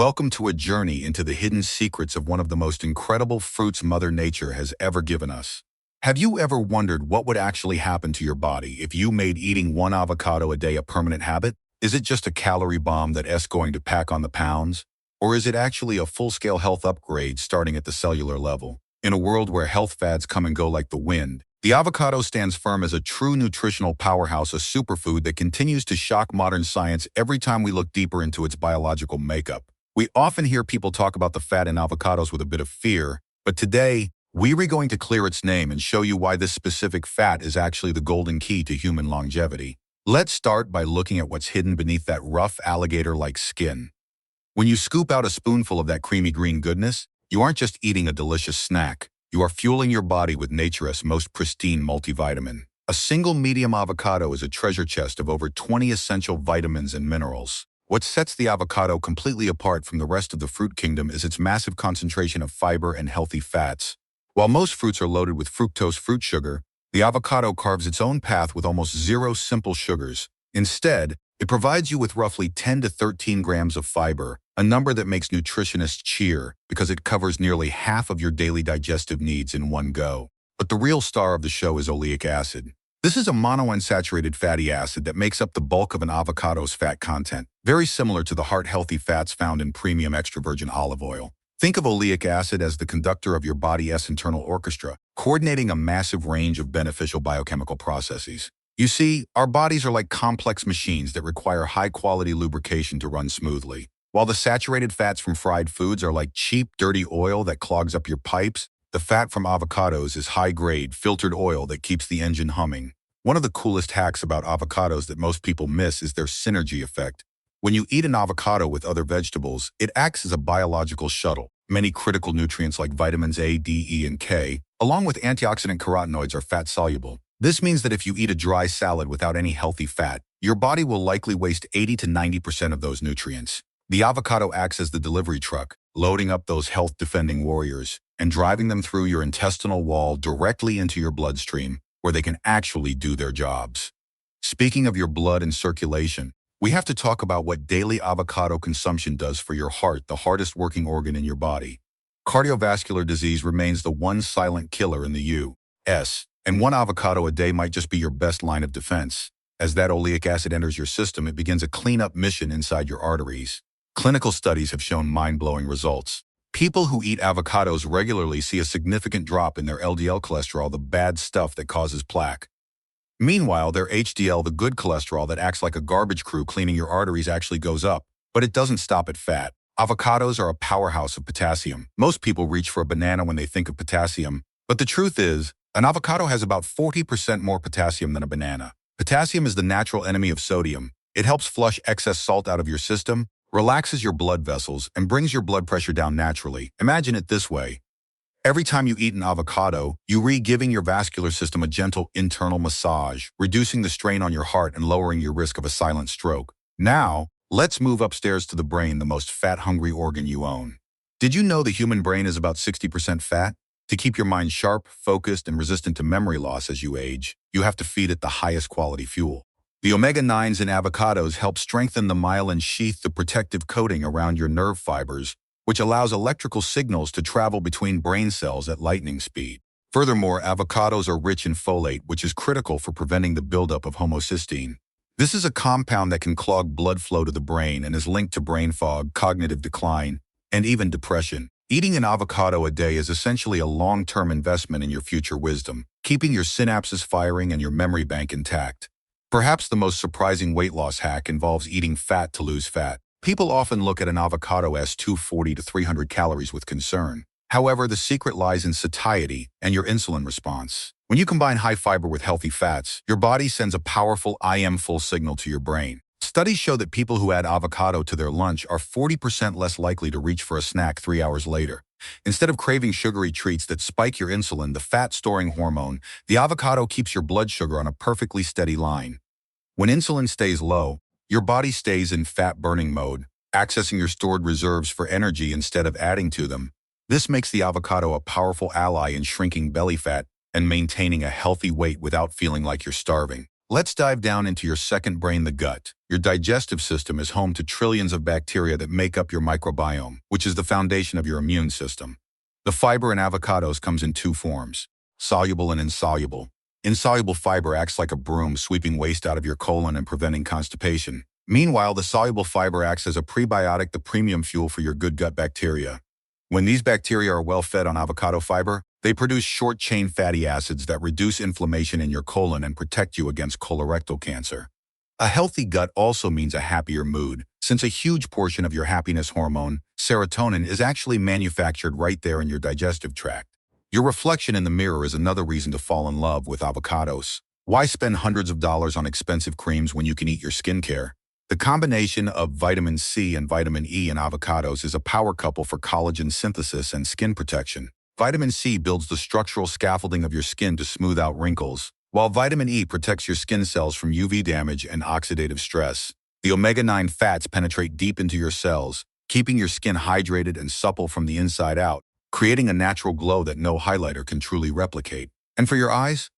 welcome to a journey into the hidden secrets of one of the most incredible fruits Mother Nature has ever given us. Have you ever wondered what would actually happen to your body if you made eating one avocado a day a permanent habit? Is it just a calorie bomb that's going to pack on the pounds? Or is it actually a full-scale health upgrade starting at the cellular level? In a world where health fads come and go like the wind, the avocado stands firm as a true nutritional powerhouse, a superfood that continues to shock modern science every time we look deeper into its biological makeup. We often hear people talk about the fat in avocados with a bit of fear, but today, we're going to clear its name and show you why this specific fat is actually the golden key to human longevity. Let's start by looking at what's hidden beneath that rough alligator-like skin. When you scoop out a spoonful of that creamy green goodness, you aren't just eating a delicious snack. You are fueling your body with nature's most pristine multivitamin. A single medium avocado is a treasure chest of over 20 essential vitamins and minerals. What sets the avocado completely apart from the rest of the fruit kingdom is its massive concentration of fiber and healthy fats. While most fruits are loaded with fructose fruit sugar, the avocado carves its own path with almost zero simple sugars. Instead, it provides you with roughly 10 to 13 grams of fiber, a number that makes nutritionists cheer because it covers nearly half of your daily digestive needs in one go. But the real star of the show is oleic acid. This is a monounsaturated fatty acid that makes up the bulk of an avocado's fat content, very similar to the heart-healthy fats found in premium extra virgin olive oil. Think of oleic acid as the conductor of your body's internal orchestra, coordinating a massive range of beneficial biochemical processes. You see, our bodies are like complex machines that require high-quality lubrication to run smoothly. While the saturated fats from fried foods are like cheap, dirty oil that clogs up your pipes, the fat from avocados is high-grade, filtered oil that keeps the engine humming. One of the coolest hacks about avocados that most people miss is their synergy effect. When you eat an avocado with other vegetables, it acts as a biological shuttle. Many critical nutrients like vitamins A, D, E, and K, along with antioxidant carotenoids, are fat-soluble. This means that if you eat a dry salad without any healthy fat, your body will likely waste 80 to 90% of those nutrients. The avocado acts as the delivery truck, loading up those health-defending warriors and driving them through your intestinal wall directly into your bloodstream, where they can actually do their jobs. Speaking of your blood and circulation, we have to talk about what daily avocado consumption does for your heart, the hardest working organ in your body. Cardiovascular disease remains the one silent killer in the U.S., and one avocado a day might just be your best line of defense. As that oleic acid enters your system, it begins a cleanup mission inside your arteries. Clinical studies have shown mind-blowing results. People who eat avocados regularly see a significant drop in their LDL cholesterol, the bad stuff that causes plaque. Meanwhile, their HDL, the good cholesterol that acts like a garbage crew cleaning your arteries, actually goes up. But it doesn't stop at fat. Avocados are a powerhouse of potassium. Most people reach for a banana when they think of potassium, but the truth is, an avocado has about 40% more potassium than a banana. Potassium is the natural enemy of sodium. It helps flush excess salt out of your system, relaxes your blood vessels, and brings your blood pressure down naturally. Imagine it this way. Every time you eat an avocado, you're giving your vascular system a gentle internal massage, reducing the strain on your heart and lowering your risk of a silent stroke. Now, let's move upstairs to the brain, the most fat-hungry organ you own. Did you know the human brain is about 60% fat? To keep your mind sharp, focused, and resistant to memory loss as you age, you have to feed it the highest quality fuel. The omega-9s in avocados help strengthen the myelin sheath, the protective coating around your nerve fibers, which allows electrical signals to travel between brain cells at lightning speed. Furthermore, avocados are rich in folate, which is critical for preventing the buildup of homocysteine. This is a compound that can clog blood flow to the brain and is linked to brain fog, cognitive decline, and even depression. Eating an avocado a day is essentially a long-term investment in your future wisdom, keeping your synapses firing and your memory bank intact. Perhaps the most surprising weight loss hack involves eating fat to lose fat. People often look at an avocado as 240 to 300 calories with concern. However, the secret lies in satiety and your insulin response. When you combine high fiber with healthy fats, your body sends a powerful I am full signal to your brain. Studies show that people who add avocado to their lunch are 40% less likely to reach for a snack 3 hours later. Instead of craving sugary treats that spike your insulin, the fat-storing hormone, the avocado keeps your blood sugar on a perfectly steady line. When insulin stays low, your body stays in fat-burning mode, accessing your stored reserves for energy instead of adding to them. This makes the avocado a powerful ally in shrinking belly fat and maintaining a healthy weight without feeling like you're starving. Let's dive down into your second brain, the gut. Your digestive system is home to trillions of bacteria that make up your microbiome, which is the foundation of your immune system. The fiber in avocados comes in two forms: soluble and insoluble. Insoluble fiber acts like a broom, sweeping waste out of your colon and preventing constipation. Meanwhile, the soluble fiber acts as a prebiotic, the premium fuel for your good gut bacteria. When these bacteria are well fed on avocado fiber, they produce short-chain fatty acids that reduce inflammation in your colon and protect you against colorectal cancer. A healthy gut also means a happier mood, since a huge portion of your happiness hormone, serotonin, is actually manufactured right there in your digestive tract. Your reflection in the mirror is another reason to fall in love with avocados. Why spend hundreds of dollars on expensive creams when you can eat your skincare? The combination of vitamin C and vitamin E in avocados is a power couple for collagen synthesis and skin protection. Vitamin C builds the structural scaffolding of your skin to smooth out wrinkles, while vitamin E protects your skin cells from UV damage and oxidative stress. The omega-9 fats penetrate deep into your cells, keeping your skin hydrated and supple from the inside out, creating a natural glow that no highlighter can truly replicate. And for your eyes?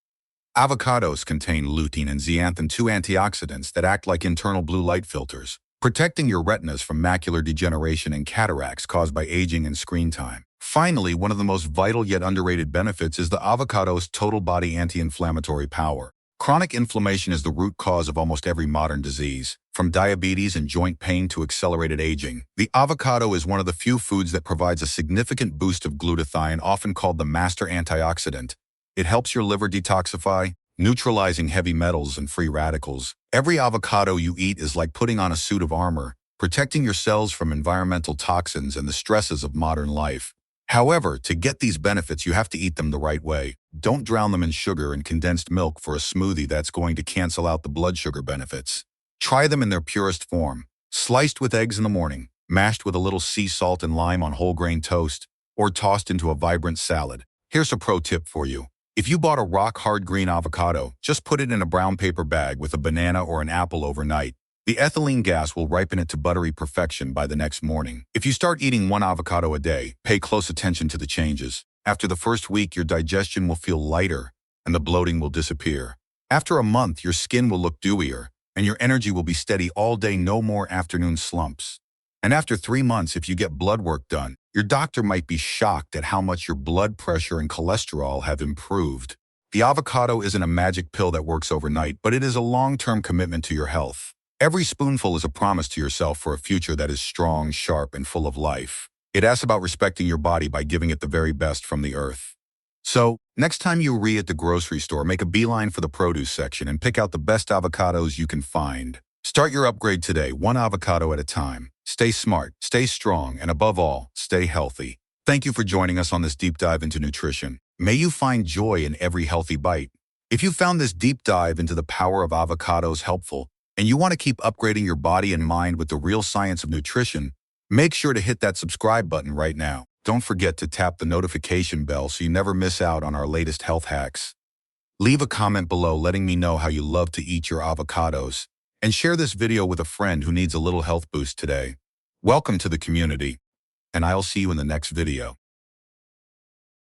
Avocados contain lutein and zeaxanthin, two antioxidants that act like internal blue light filters, protecting your retinas from macular degeneration and cataracts caused by aging and screen time. Finally, one of the most vital yet underrated benefits is the avocado's total body anti-inflammatory power. Chronic inflammation is the root cause of almost every modern disease, from diabetes and joint pain to accelerated aging. The avocado is one of the few foods that provides a significant boost of glutathione, often called the master antioxidant. It helps your liver detoxify, neutralizing heavy metals and free radicals. Every avocado you eat is like putting on a suit of armor, protecting your cells from environmental toxins and the stresses of modern life. However, to get these benefits, you have to eat them the right way. Don't drown them in sugar and condensed milk for a smoothie that's going to cancel out the blood sugar benefits. Try them in their purest form, sliced with eggs in the morning, mashed with a little sea salt and lime on whole grain toast, or tossed into a vibrant salad. Here's a pro tip for you. If you bought a rock-hard green avocado, just put it in a brown paper bag with a banana or an apple overnight. The ethylene gas will ripen it to buttery perfection by the next morning. If you start eating one avocado a day, pay close attention to the changes. After the first week, your digestion will feel lighter and the bloating will disappear. After a month, your skin will look dewier and your energy will be steady all day, no more afternoon slumps. And after 3 months, if you get blood work done, your doctor might be shocked at how much your blood pressure and cholesterol have improved. The avocado isn't a magic pill that works overnight, but it is a long-term commitment to your health. Every spoonful is a promise to yourself for a future that is strong, sharp, and full of life. It asks about respecting your body by giving it the very best from the earth. So, next time you at the grocery store, make a beeline for the produce section and pick out the best avocados you can find. Start your upgrade today, one avocado at a time. Stay smart, stay strong, and above all, stay healthy. Thank you for joining us on this deep dive into nutrition. May you find joy in every healthy bite. If you found this deep dive into the power of avocados helpful, and you want to keep upgrading your body and mind with the real science of nutrition, make sure to hit that subscribe button right now. Don't forget to tap the notification bell so you never miss out on our latest health hacks. Leave a comment below letting me know how you love to eat your avocados, and share this video with a friend who needs a little health boost today. Welcome to the community, and I'll see you in the next video.